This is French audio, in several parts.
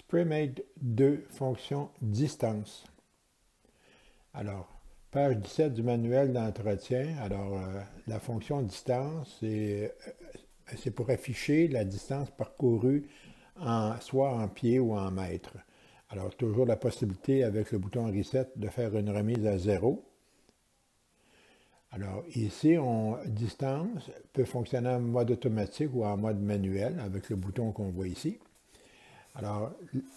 SprayMate 2, fonction distance. Alors, page 17 du manuel d'entretien. Alors, la fonction distance, c'est pour afficher la distance parcourue soit en pieds ou en mètres. Alors, toujours la possibilité avec le bouton Reset de faire une remise à 0. Alors, ici, distance peut fonctionner en mode automatique ou en mode manuel avec le bouton qu'on voit ici. Alors,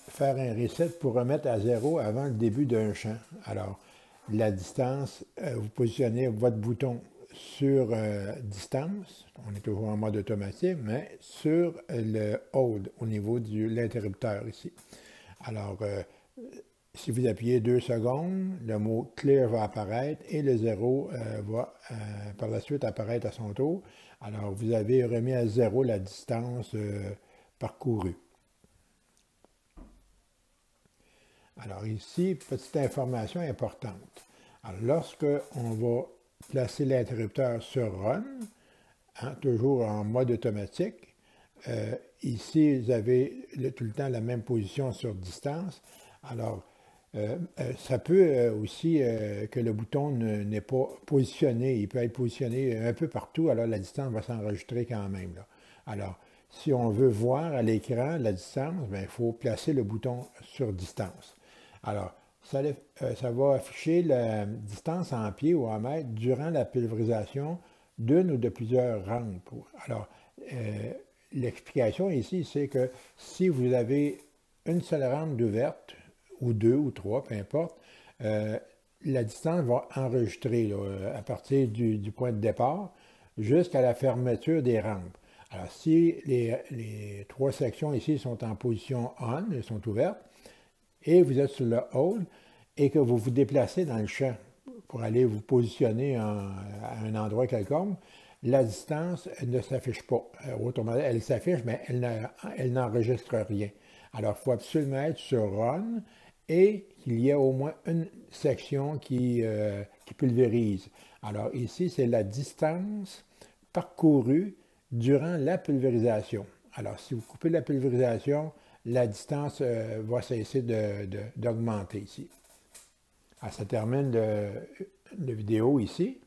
faire un reset pour remettre à 0 avant le début d'un champ. Alors, la distance, vous positionnez votre bouton sur distance, on est toujours en mode automatique, mais sur le hold au niveau de l'interrupteur ici. Alors, si vous appuyez 2 secondes, le mot clear va apparaître et le 0 va par la suite apparaître à son tour. Alors, vous avez remis à 0 la distance parcourue. Alors ici, petite information importante. Alors, lorsque on va placer l'interrupteur sur Run, toujours en mode automatique, ici, vous avez tout le temps la même position sur distance. Alors, ça peut aussi que le bouton n'est pas positionné. Il peut être positionné un peu partout, alors la distance va s'enregistrer quand même, là. Alors, si on veut voir à l'écran la distance, bien, il faut placer le bouton sur distance. Alors, ça va afficher la distance en pieds ou en mètres durant la pulvérisation d'une ou de plusieurs rampes. Alors, l'explication ici, c'est que si vous avez une seule rampe d'ouverte, ou 2 ou 3, peu importe, la distance va enregistrer là, à partir du point de départ jusqu'à la fermeture des rampes. Alors, si les 3 sections ici sont en position on, elles sont ouvertes, et vous êtes sur le hold, et que vous vous déplacez dans le champ pour aller vous positionner à un endroit quelconque, la distance ne s'affiche pas. Autrement dit, elle s'affiche, mais elle n'enregistre rien. Alors, il faut absolument être sur Run et qu'il y ait au moins une section qui pulvérise. Alors, ici, c'est la distance parcourue durant la pulvérisation. Alors, si vous coupez la pulvérisation, la distance va cesser d'augmenter ici. Alors, ça termine la vidéo ici.